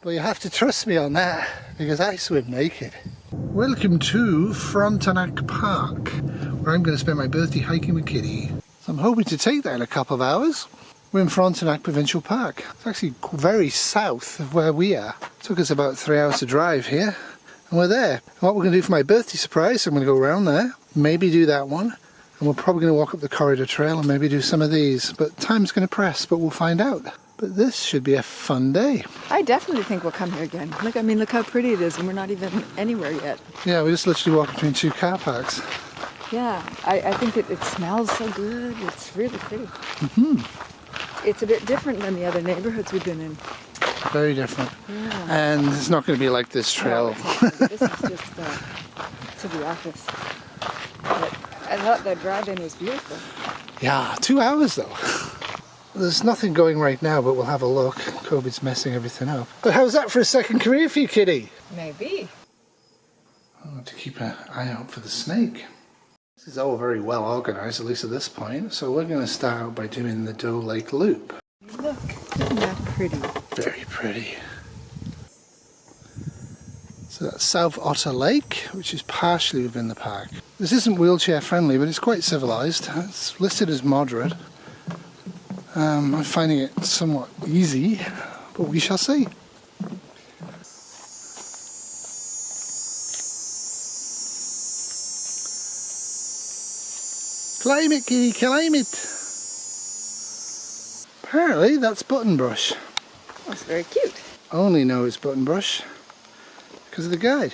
But you have to trust me on that, because I swim naked. Welcome to Frontenac Park, where I'm going to spend my birthday hiking with Kitty. So I'm hoping to take that in a couple of hours. We're in Frontenac Provincial Park. It's actually very south of where we are. It took us about 3 hours to drive here, and we're there. And what we're going to do for my birthday surprise, I'm going to go around there, maybe do that one, and we're probably going to walk up the corridor trail and maybe do some of these. But time's going to press, but we'll find out. But this should be a fun day. I definitely think we'll come here again. Look, I mean, look how pretty it is, and we're not even anywhere yet. Yeah, we just literally walk between two car parks. Yeah, I think it smells so good. It's really pretty. It's a bit different than the other neighborhoods we've been in. Very different. Yeah. And it's not going to be like this trail. No, this is just to the office. But I thought the drive-in was beautiful. Yeah, 2 hours though. There's nothing going right now, but we'll have a look. COVID's messing everything up. But how's that for a second career for you, Kitty? Maybe. I'll have to keep an eye out for the snake. This is all very well organised, at least at this point. So we're going to start out by doing the Doe Lake Loop. Look, isn't that pretty? Very pretty. So that's South Otter Lake, which is partially within the park. This isn't wheelchair friendly, but it's quite civilised. It's listed as moderate. I'm finding it somewhat easy, but we shall see. Climb it, kitty, climb it! Apparently that's buttonbrush. That's very cute. I only know it's buttonbrush because of the guide.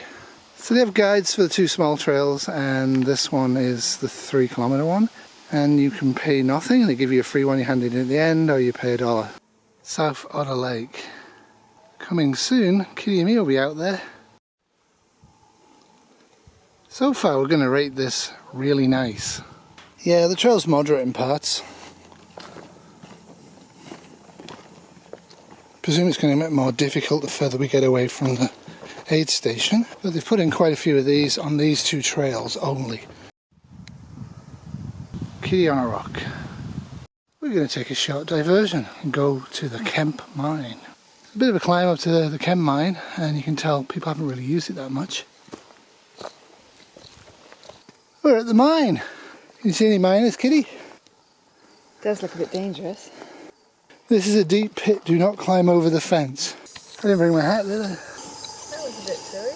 So they have guides for the 2 small trails, and this one is the 3 kilometre one. And you can pay nothing, and they give you a free one, you hand it in at the end, or you pay $1. South Otter Lake. Coming soon, Kitty and me will be out there. So far we're going to rate this really nice. Yeah, the trail's moderate in parts. Presume it's going to get more difficult the further we get away from the aid station. But they've put in quite a few of these on these 2 trails only. Kitty on a rock. We're going to take a short diversion and go to the Kemp Mine. It's a bit of a climb up to the Kemp Mine, and you can tell people haven't really used it that much. We're at the mine. Can you see any miners, Kitty? It does look a bit dangerous. This is a deep pit. Do not climb over the fence. I didn't bring my hat, did I? That was a bit silly.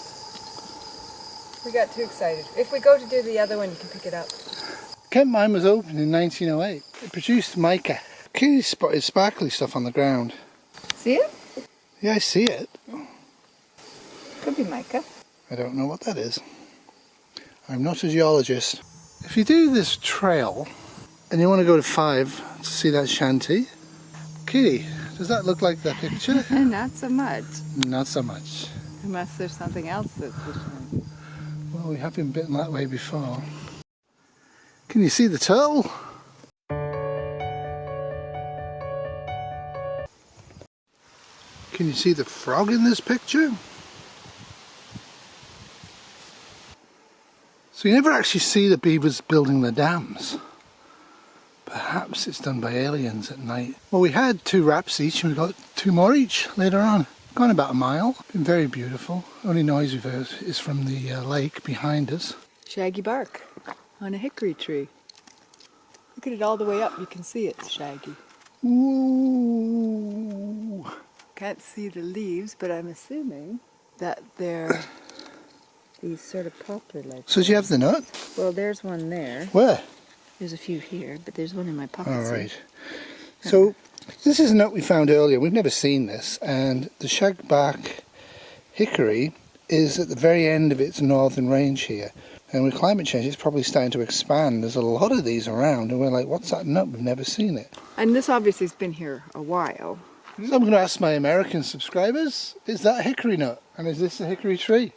We got too excited. If we go to do the other one, you can pick it up. Kemp Mine was opened in 1908. It produced mica. Kitty spotted sparkly stuff on the ground. See it? Yeah, I see it. Could be mica. I don't know what that is. I'm not a geologist. If you do this trail and you want to go to 5 to see that shanty, Kitty, does that look like the picture? Not so much. Not so much. Unless there's something else that's different. Well, we have been bitten that way before. Can you see the turtle? Can you see the frog in this picture? So you never actually see the beavers building the dams. Perhaps it's done by aliens at night. Well, we had 2 wraps each, and we got 2 more each later on. Gone about a mile. Been very beautiful. Only noise we've heard is from the lake behind us. Shaggy bark on a hickory tree. Look at it all the way up. You can see it's shaggy. Ooh. Can't see the leaves, but I'm assuming that they're these sort of poplar-like. So do you have the nut? Well, there's one there. Where? There's a few here, but there's one in my pocket. All right. So this is a nut we found earlier. We've never seen this, and the shagbark hickory is at the very end of its northern range here. And with climate change, it's probably starting to expand. There's a lot of these around, and we're like, what's that nut? We've never seen it. And this obviously has been here a while. So I'm going to ask my American subscribers, is that a hickory nut? And is this a hickory tree?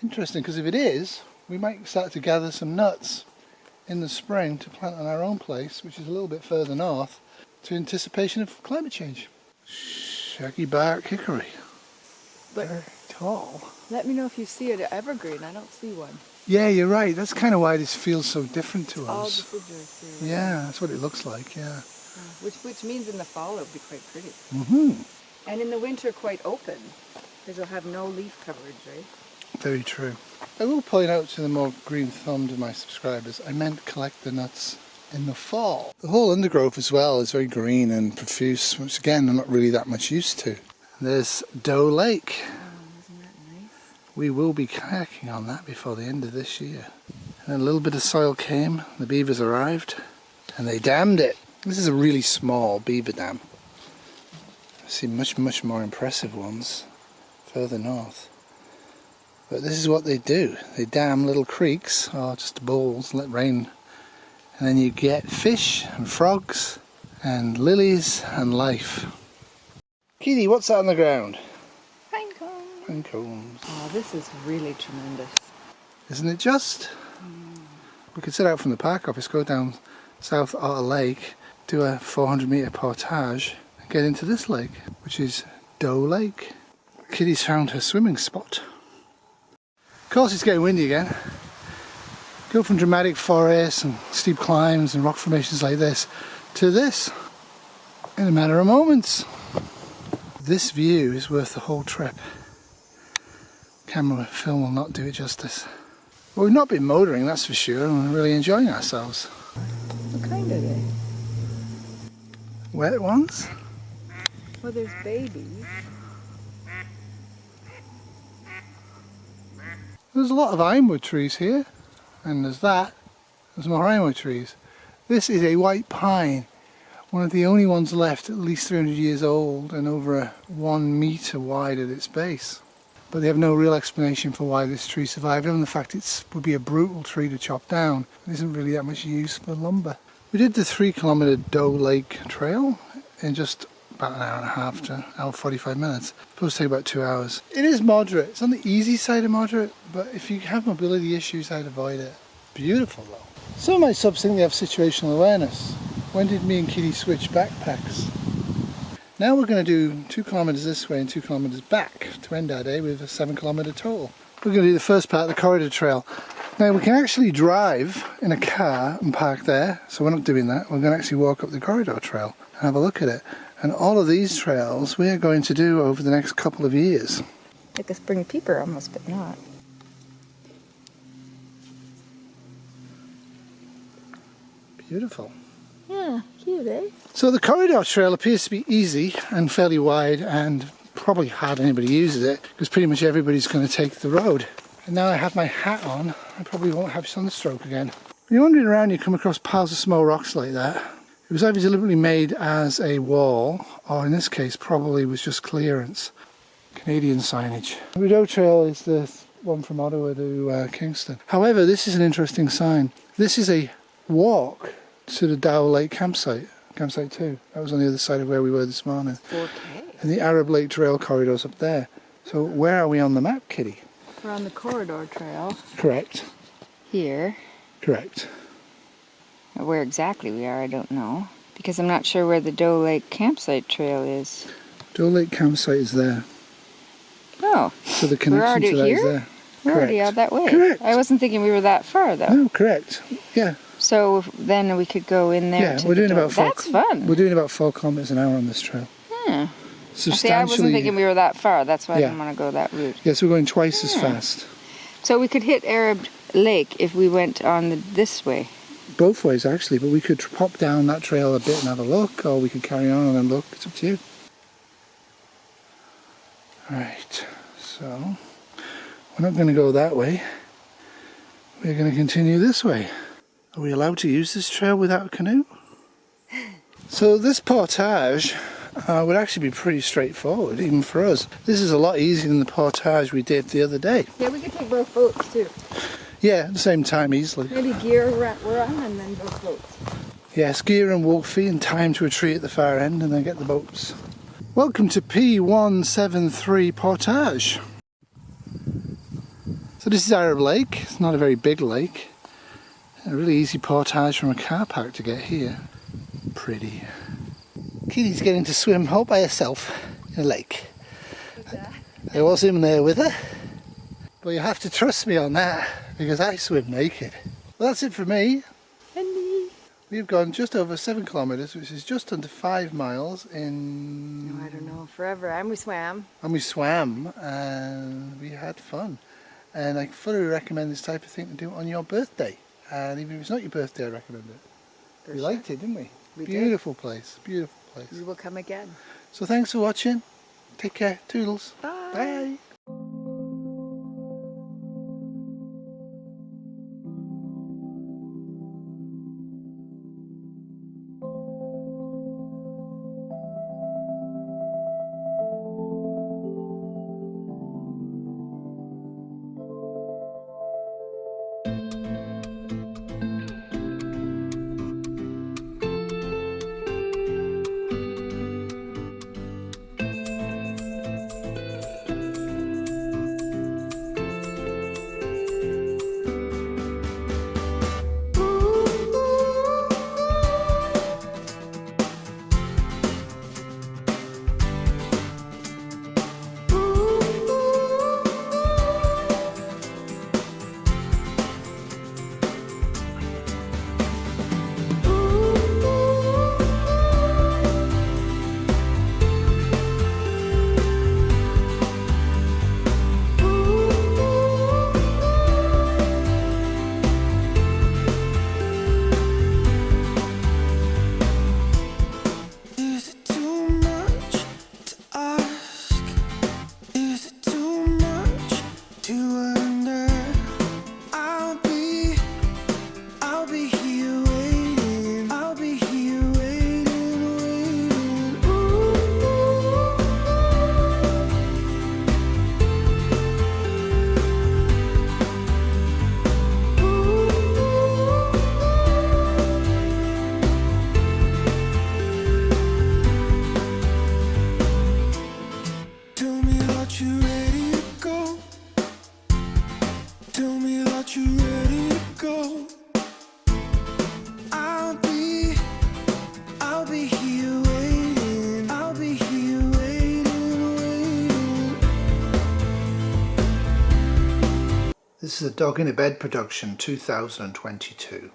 Interesting, because if it is, we might start to gather some nuts in the spring to plant on our own place, which is a little bit further north, to anticipation of climate change. Shaggy bark hickory. But very tall. Let me know if you see it at evergreen. I don't see one. Yeah, you're right. That's kind of why this feels so different to All us. deciduous here. Yeah, that's what it looks like, yeah. Which means in the fall it'll be quite pretty. Mm-hmm. And in the winter quite open, because you'll have no leaf coverage, right? Very true. I will point out to the more green-thumbed of my subscribers, I meant collect the nuts in the fall. The whole undergrowth as well is very green and profuse, which again I'm not really that much used to. There's Doe Lake. Oh, isn't that nice? We will be kayaking on that before the end of this year. And a little bit of soil came, the beavers arrived, and they dammed it. This is a really small beaver dam. I've seen much more impressive ones further north. But this is what they do. They dam little creeks, or just bowls, let rain, and then you get fish and frogs and lilies and life. Kitty, what's that on the ground? Pine cones. Pine cones. Oh, this is really tremendous. Isn't it just? We could set out from the park office, go down South Otter Lake, do a 400-metre portage, and get into this lake, which is Doe Lake. Kitty's found her swimming spot. Of course it's getting windy again. Go from dramatic forests and steep climbs and rock formations like this to this in a matter of moments. This view is worth the whole trip. Camera film will not do it justice. Well, we've not been motoring, that's for sure, and we're really enjoying ourselves. What kind are they? Wet ones? Well, there's babies. There's a lot of ironwood trees here, and there's more ironwood trees. This is a white pine, one of the only ones left at least 300 years old and over 1 metre wide at its base. But they have no real explanation for why this tree survived, other than the fact it would be a brutal tree to chop down. It isn't really that much use for lumber. We did the 3-kilometre Doe Lake Trail in just about an hour and a half to hour 45 minutes. It's supposed to take about 2 hours. It is moderate. It's on the easy side of moderate, but if you have mobility issues, I'd avoid it. Beautiful though. Some of my subs think they have situational awareness. When did me and Kitty switch backpacks? Now we're going to do 2 kilometres this way and 2 kilometres back to end our day with a 7-kilometre total. We're going to do the first part of the corridor trail. Now we can actually drive in a car and park there, so we're not doing that. We're going to actually walk up the corridor trail and have a look at it. And all of these trails we are going to do over the next couple of years. Like a spring peeper almost, but not. Beautiful. Yeah, cute, eh? So the corridor trail appears to be easy and fairly wide, and probably hardly anybody uses it because pretty much everybody's going to take the road. And now I have my hat on, I probably won't have sunstroke again. When you're wandering around, you come across piles of small rocks like that. It was either deliberately made as a wall, or in this case probably was just clearance. Canadian signage. The Doe Trail is the one from Ottawa to Kingston. However, this is an interesting sign. This is a walk to the Doe Lake campsite 2. That was on the other side of where we were this morning. 4K. And the Arab Lake Trail corridor's up there. So where are we on the map, Kitty? We're on the corridor trail. Correct. Here. Correct. Where exactly we are, I don't know. Because I'm not sure where the Doe Lake campsite trail is. Doe Lake campsite is there. Oh. So the connection to that is there. We're already out that way. Correct. I wasn't thinking we were that far, though. No, correct. Yeah. So then we could go in there. Yeah, we're doing about 4. That's fun. We're doing about 4 kilometres an hour on this trail. See, I wasn't thinking we were that far. That's why I didn't want to go that route. Yes, we're going twice as fast. So we could hit Arab Lake if we went on this way. Both ways, actually, but we could pop down that trail a bit and have a look, or we could carry on and then look. It's up to you. Right, so we're not going to go that way. We're going to continue this way. Are we allowed to use this trail without a canoe? So this portage would actually be pretty straightforward, even for us. This is a lot easier than the portage we did the other day. Yeah, we could take both boats too. Yeah, at the same time, easily. Maybe gear run and then both boats. Yes, gear and Wolfie and tie him to a tree at the far end and then get the boats. Welcome to P173 Portage. So this is Arab Lake. It's not a very big lake. A really easy portage from a car park to get here. Pretty. Kitty's getting to swim all by herself in a lake. I was in there with her, but you have to trust me on that because I swim naked. Well, that's it for me. And me. We've gone just over 7 kilometres, which is just under 5 miles in... No, I don't know, forever. And we swam. And we swam and we had fun. And I fully recommend this type of thing to do on your birthday. And even if it's not your birthday, I recommend it. We liked it, didn't we? We beautiful place, beautiful place. We will come again. So thanks for watching. Take care. Toodles. Bye. Bye. This is a Dog in a Bed production, 2022.